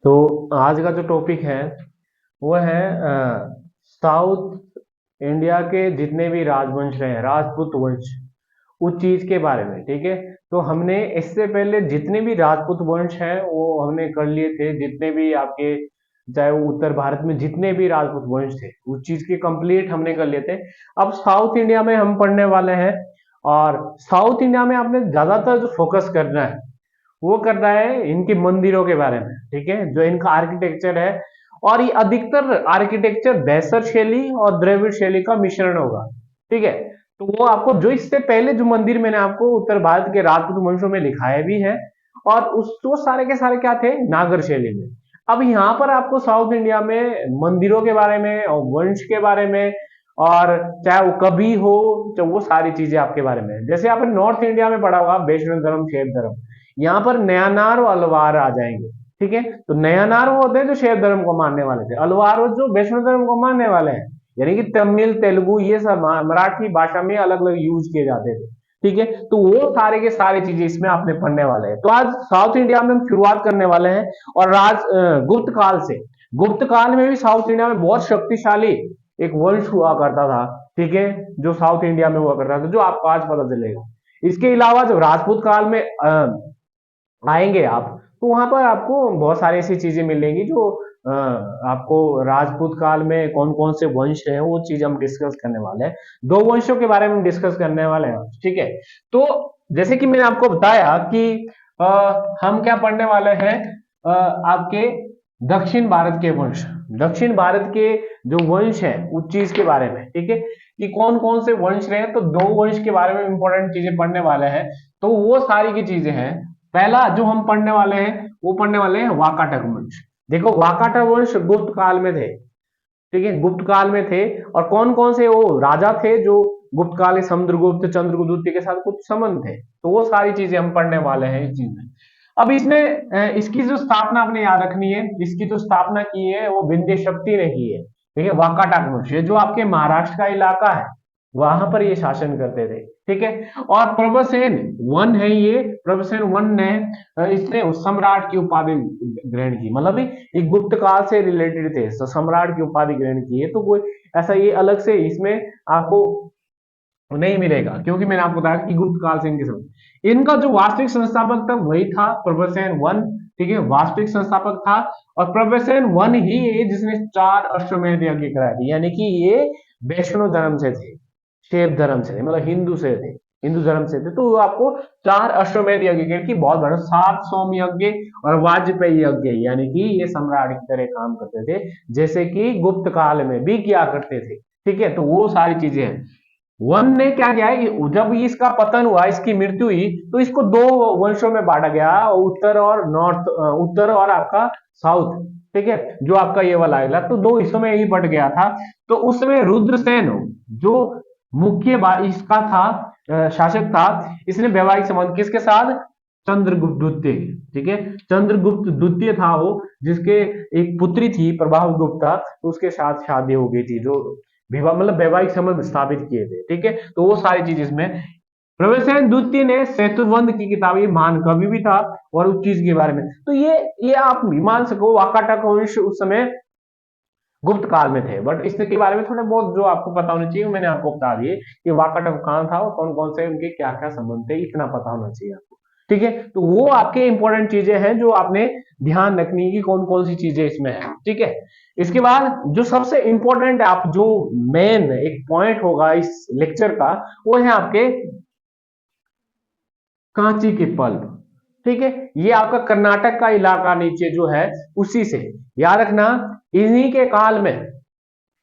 तो आज का जो टॉपिक है वो है साउथ इंडिया के जितने भी राजवंश रहे, राजपूत वंश, उस चीज के बारे में। ठीक है, तो हमने इससे पहले जितने भी राजपूत वंश हैं वो हमने कर लिए थे, जितने भी आपके चाहे वो उत्तर भारत में जितने भी राजपूत वंश थे उस चीज के कंप्लीट हमने कर लिए थे। अब साउथ इंडिया में हम पढ़ने वाले हैं, और साउथ इंडिया में आपने ज्यादातर जो फोकस करना है वो कर रहा है इनके मंदिरों के बारे में। ठीक है, जो इनका आर्किटेक्चर है, और ये अधिकतर आर्किटेक्चर बैसर शैली और द्रविड़ शैली का मिश्रण होगा। ठीक है, तो वो आपको जो इससे पहले जो मंदिर मैंने आपको उत्तर भारत के राजपूत वंशों में लिखाए भी है, और उस वो सारे के सारे क्या थे, नागर शैली में। अब यहाँ पर आपको साउथ इंडिया में मंदिरों के बारे में और वंश के बारे में, और चाहे वो कभी हो, चाहे वो सारी चीजें आपके बारे में। जैसे आपने नॉर्थ इंडिया में पढ़ा होगा वैष्णव धर्म, शैव धर्म, यहाँ पर नयानार और अलवार आ जाएंगे। ठीक है, तो नयानार वो होते हैं जो शैव धर्म को मानने वाले थे, अलवार वो जो वैष्णव धर्म को मानने वाले हैं। यानी कि तमिल, तेलुगु, ये सब मराठी भाषा में अलग अलग यूज किए जाते थे। ठीक है, तो वो सारे के सारे चीजें इसमें आपने पढ़ने वाले हैं। तो आज साउथ इंडिया में हम शुरुआत करने वाले हैं, और गुप्त काल से। गुप्त काल में भी साउथ इंडिया में बहुत शक्तिशाली एक वंश हुआ करता था। ठीक है, जो साउथ इंडिया में हुआ करता था, जो आपको आज पता चलेगा। इसके अलावा जब राजपूत काल में आएंगे आप, तो वहां पर आपको बहुत सारी ऐसी चीजें मिलेंगी जो आपको राजपूत काल में कौन कौन से वंश हैं वो चीज हम डिस्कस करने वाले हैं। दो वंशों के बारे में हम डिस्कस करने वाले हैं। ठीक है, तो जैसे कि मैंने आपको बताया कि हम क्या पढ़ने वाले हैं, आपके दक्षिण भारत के वंश, दक्षिण भारत के जो वंश है उस चीज के बारे में। ठीक है, कि कौन कौन से वंश रहे, तो दो वंश के बारे में इंपॉर्टेंट चीजें पढ़ने वाले हैं। तो वो सारी की चीजें हैं। पहला जो हम पढ़ने वाले हैं वो पढ़ने वाले हैं वाकाटक वंश। देखो, वाकाटक वंश गुप्त काल में थे। ठीक है, गुप्त काल में थे, और कौन कौन से वो राजा थे जो गुप्त काल, समुद्रगुप्त, चंद्रगुप्त द्वितीय के साथ कुछ संबंध थे। तो वो सारी चीजें हम पढ़ने वाले हैं इस चीज में। अब इसमें इसकी जो स्थापना आपने याद रखनी है, इसकी जो स्थापना की है वो विंध्य शक्ति ने की है। ठीक है, वाकाटक वंश जो आपके महाराष्ट्र का इलाका है वहां पर ये शासन करते थे। ठीक है, और प्रभुसेन वन है, ये प्रभुसेन वन ने इसने सम्राट की उपाधि ग्रहण की, मतलब ये गुप्त काल से रिलेटेड थे, तो सम्राट की उपाधि ग्रहण की है। तो कोई ऐसा ये अलग से इसमें आपको नहीं मिलेगा, क्योंकि मैंने आपको बताया कि गुप्त काल से इनके समय इनका जो वास्तविक संस्थापक था वही था प्रभुसेन वन। ठीक है, वास्तविक संस्थापक था, और प्रभुसेन वन ही है जिसने 4 अश्वमेध यज्ञ कराए थे। यानी कि ये वैष्णव धर्म से थे, शैव धर्म से, मतलब हिंदू से थे, हिंदू धर्म से थे। तो वो आपको 4 अश्वमेध यज्ञ की बहुत बड़ा 7 सोम यज्ञ और वाजपेयी यज्ञ, यानी कि ये सम्राट की तरह काम करते थे, जैसे कि गुप्त काल में भी किया करते थे। ठीक है, तो वो सारी चीजें हैं। वन ने क्या किया है, जब इसका पतन हुआ, इसकी मृत्यु हुई, तो इसको 2 वंशों में बांटा गया, उत्तर और नॉर्थ, उत्तर और आपका साउथ। ठीक है, जो आपका ये वाला आएगा, तो 2 हिस्सों में ही बट गया था। तो उसमें रुद्रसेन जो मुख्य इसका था, शासक था, इसने वैवाहिक संबंध किसके साथ, चंद्रगुप्त द्वितीय। ठीक है, चंद्रगुप्त द्वितीय था वो, जिसके एक पुत्री थी प्रभाव गुप्ता, तो उसके साथ शादी हो गई थी, जो विवाह मतलब वैवाहिक संबंध स्थापित किए थे। ठीक है, तो वो सारी चीज इसमें। प्रवेशन द्वितीय ने सेतुबंध की किताब, ये महान कवि भी था, और उस चीज के बारे में तो ये आप भी मान सको वाकाटक वंश उस समय गुप्त काल में थे। बट इसके बारे में थोड़ा बहुत जो आपको पता होना चाहिए मैंने आपको बता दिए कि वाकाटक कहाँ था और कौन कौन से उनके क्या क्या संबंध थे, इतना पता होना चाहिए आपको। ठीक है, तो वो आपके इंपॉर्टेंट चीजें हैं जो आपने ध्यान रखनी की कौन कौन सी चीजें इसमें है। ठीक है, इसके बाद जो सबसे इंपॉर्टेंट आप जो मेन एक पॉइंट होगा इस लेक्चर का, वो है आपके कांची के पल्प। ठीक है, ये आपका कर्नाटक का इलाका नीचे जो है उसी से, याद रखना। इन्हीं के काल में,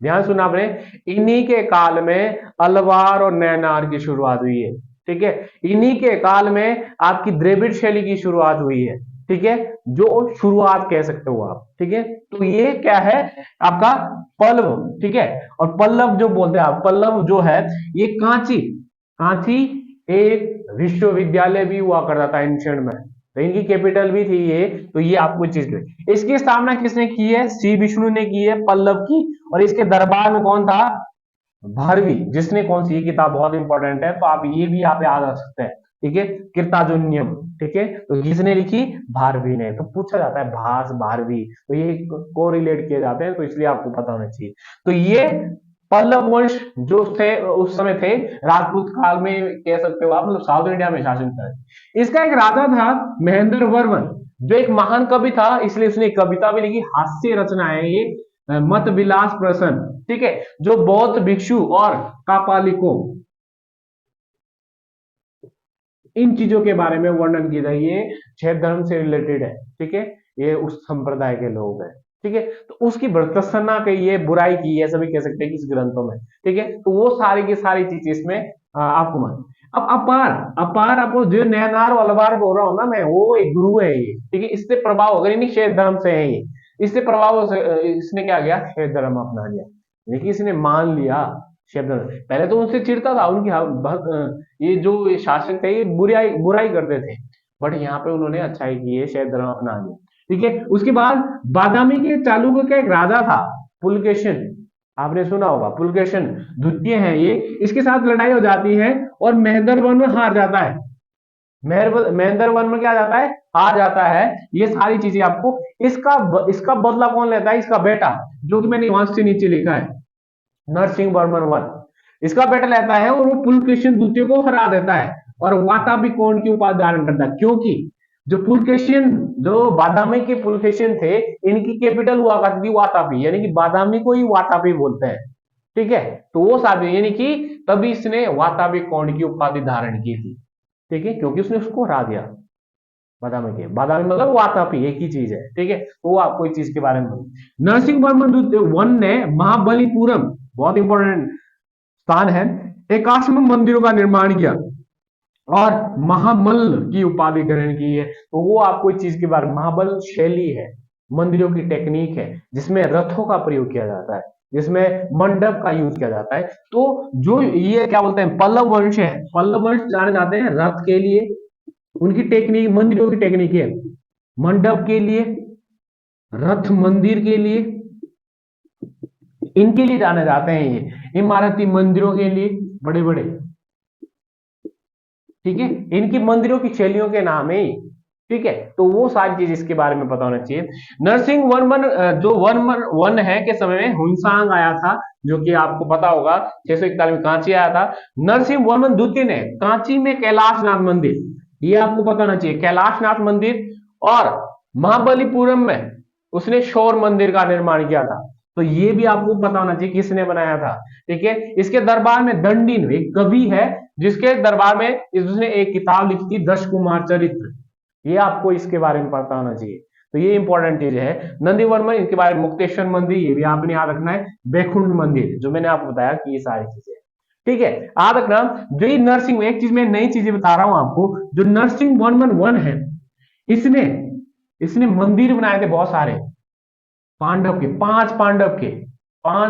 ध्यान सुना आपने, इन्हीं के काल में अलवार और नैनार की शुरुआत हुई है। ठीक है, इन्हीं के काल में आपकी द्रविड़ शैली की शुरुआत हुई है। ठीक है, जो शुरुआत कह सकते हो आप। ठीक है, तो ये क्या है आपका पल्लव। ठीक है, और पल्लव जो बोलते हैं आप, पल्लव जो है ये कांची, कांची एक विश्वविद्यालय भी हुआ करता था एंशिएंट में, तो इनकी कैपिटल भी थी ये। तो ये आपको चीज, इसकी स्थापना किसने की है, श्री विष्णु ने की है पल्लव की। और इसके दरबार में कौन था, भारवी, जिसने कौन सी, ये किताब बहुत इंपॉर्टेंट है, तो आप ये भी यहाँ पे याद रख सकते हैं। ठीक है, कृताजुन्यम, ठीक है, तो किसने लिखी? भारवी ने। तो पूछा जाता है भास, भारवी, तो ये कोरिलेट किए जाते हैं, तो इसलिए आपको पता होना चाहिए। तो ये पल्लव वंश जो थे उस समय थे, राजपूत काल में कह सकते हो आप, मतलब साउथ इंडिया में शासन कर। इसका एक राजा था महेंद्र वर्मन, जो एक महान कवि था, इसलिए उसने एक कविता भी लिखी, हास्य रचना है ये, मत विलास प्रसन्न, ठीक है, जो बौद्ध भिक्षु और कापालिकों, इन चीजों के बारे में वर्णन किया है। ये शैव धर्म से रिलेटेड है, ठीक है, ये उस संप्रदाय के लोग हैं, ठीक है, तो उसकी भर्त्सना कही, बुराई की है, सभी कह सकते हैं कि इस ग्रंथों में, ठीक है, तो वो सारी की सारी चीजें इसमें आपको मान। अब अपार, अपार आपको जो नैनार वलवार बोल रहा हूं ना मैं, वो एक गुरु है ये, ठीक है, इससे प्रभाव अगर इन्हीं शैव धर्म से है ये, इससे प्रभाव इसने क्या किया, शैव धर्म अपना लिया, लेकिन इसने मान लिया शैव धर्म। पहले तो उनसे चिढ़ता था, उनकी ये जो शासक थे ये बुराई बुराई करते थे, बट यहाँ पे उन्होंने अच्छाई की है, शैव धर्म अपना लिया, ठीक है। उसके बाद बादामी के चालुक्य का एक राजा था पुलकेशन, आपने सुना होगा, पुलकेशन द्वितीय है ये, इसके साथ लड़ाई हो जाती है और महेंद्र वर्मन हार जाता है। महेंद्र वर्मन क्या जाता है, हार जाता है। ये सारी चीजें आपको, इसका बदला कौन लेता है, इसका बेटा, जो कि मैंने वहां से नीचे लिखा है, नरसिंह वर्मन वन, इसका बेटा लेता है और वो पुलकेशिन द्वितीय को हरा देता है और वातापी कोण की उपाधि धारण करता है, क्योंकि जो पुलकेशिन, जो बादामी के पुलकेशिन थे, इनकी कैपिटल हुआ करती थी वातापी, यानी कि बादामी को ही वातापी बोलते हैं, ठीक है, तो वो साथी, यानी कि तभी इसने वातापी कोण की उपाधि धारण की थी, ठीक है, क्योंकि उसने उसको हरा दिया। बादामी के, बादामी मतलब वातापी एक ही चीज है, ठीक है, तो वो आपको इस चीज के बारे में। नरसिंह वर्मन वन ने महाबलीपुरम, बहुत इंपॉर्टेंट स्थान है, एकाश्म मंदिरों का निर्माण किया और महामल्ल की उपाधि ग्रहण की है। तो वो आपको इस चीज के बारे में, महाबल शैली है, मंदिरों की टेक्निक है, जिसमें रथों का प्रयोग किया जाता है, जिसमें मंडप का यूज किया जाता है। तो जो ये क्या बोलते हैं, पल्लव वंश है, पल्लव वंश जाने जाते हैं रथ के लिए, उनकी टेक्निक, मंदिरों की टेक्निक है, मंडप के लिए, रथ मंदिर के लिए, इनके लिए जाने जाते हैं ये, इमारती मंदिरों के लिए बड़े बड़े, ठीक है, इनकी मंदिरों की शैलियों के नाम है, ठीक है, तो वो सारी चीज इसके बारे में पता होना चाहिए। नरसिंह वर्मन, जो वर्मन वन है के समय में हुनसांग आया था, जो कि आपको पता होगा 641 में कांची आया था। नरसिंह वर्मन द्वितीय ने कांची में कैलाशनाथ मंदिर, ये आपको पता होना चाहिए, कैलाशनाथ मंदिर, और महाबलीपुरम में उसने शोर मंदिर का निर्माण किया था, तो ये भी आपको पता होना चाहिए किसने बनाया था, ठीक है। इसके दरबार में दंडिन एक कवि है, जिसके दरबार में इसने एक किताब लिखी थी, दश कुमार चरित्र, ये आपको इसके बारे में पता होना चाहिए, तो ये इंपॉर्टेंट चीज है। नंदी वर्मन, इनके बारे में मुक्तेश्वर मंदिर, ये भी आपने याद रखना है, बैकुंठ मंदिर, जो मैंने आपको बताया कि ये सारी चीजें, ठीक है, याद रखना। जो ये नरसिंह, एक चीज मैं नई चीजें बता रहा हूं आपको, जो नरसिंह वर्मन वन है, इसने इसने मंदिर बनाए थे बहुत सारे, पांडव के, पांच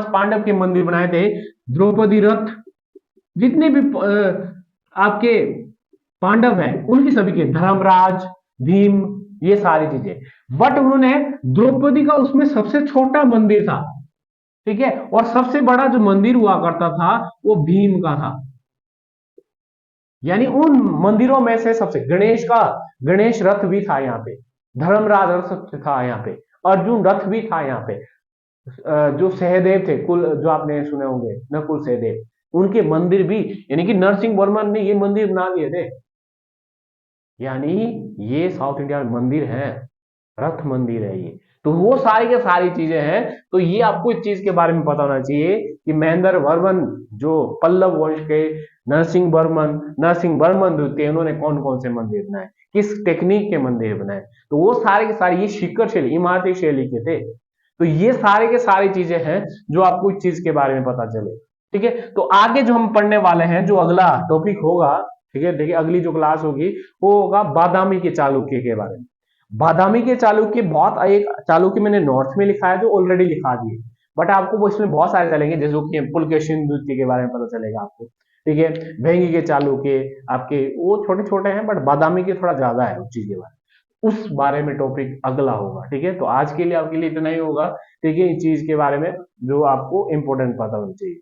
पांडव के मंदिर बनाए थे, द्रौपदी रथ, जितने भी आपके पांडव हैं उनके सभी के, धर्मराज, भीम, ये सारी चीजें, बट उन्होंने द्रौपदी का उसमें सबसे छोटा मंदिर था, ठीक है, और सबसे बड़ा जो मंदिर हुआ करता था वो भीम का था, यानी उन मंदिरों में से सबसे, गणेश रथ भी था यहाँ पे, धर्मराज रथ था यहाँ पे, अर्जुन रथ भी था यहाँ पे, जो सहदेव थे, कुल जो आपने सुने होंगे, नकुल सहदेव, उनके मंदिर भी, यानी कि नरसिंह वर्मन ने ये मंदिर बना दिए थे, यानी ये साउथ इंडिया में मंदिर है, रथ मंदिर है ये। तो वो सारी के सारी चीजें हैं, तो ये आपको इस चीज के बारे में पता होना चाहिए कि महेंद्र वर्मन, जो पल्लव वंश के नरसिंह वर्मन द्वितीय, उन्होंने कौन कौन से मंदिर बनाए, किस टेक्निक के मंदिर बनाए, तो वो सारे के सारे ये शिखर शैली, इमारती शैली के थे। तो ये सारे के सारी चीजें हैं जो आपको इस चीज के बारे में पता चले, ठीक है। तो आगे जो हम पढ़ने वाले हैं, जो अगला टॉपिक होगा, ठीक है, देखिए अगली जो क्लास होगी वो होगा बादामी के चालुक्य के बारे में। बादामी के चालुक्य, बहुत एक चालुक्य मैंने नॉर्थ में लिखा है, जो ऑलरेडी लिखा दिए, बट आपको वो इसमें बहुत सारे चलेंगे, जैसे कि पुलकेशिन द्वितीय के बारे में पता चलेगा आपको, ठीक है, भेंगी के चालुक्य आपके वो छोटे छोटे हैं, बट बादामी के थोड़ा ज्यादा है उस चीज के बारे में, उस बारे में टॉपिक अगला होगा, ठीक है। तो आज के लिए आपके लिए इतना ही होगा, ठीक है, इस चीज के बारे में जो आपको इंपोर्टेंट पता होना चाहिए।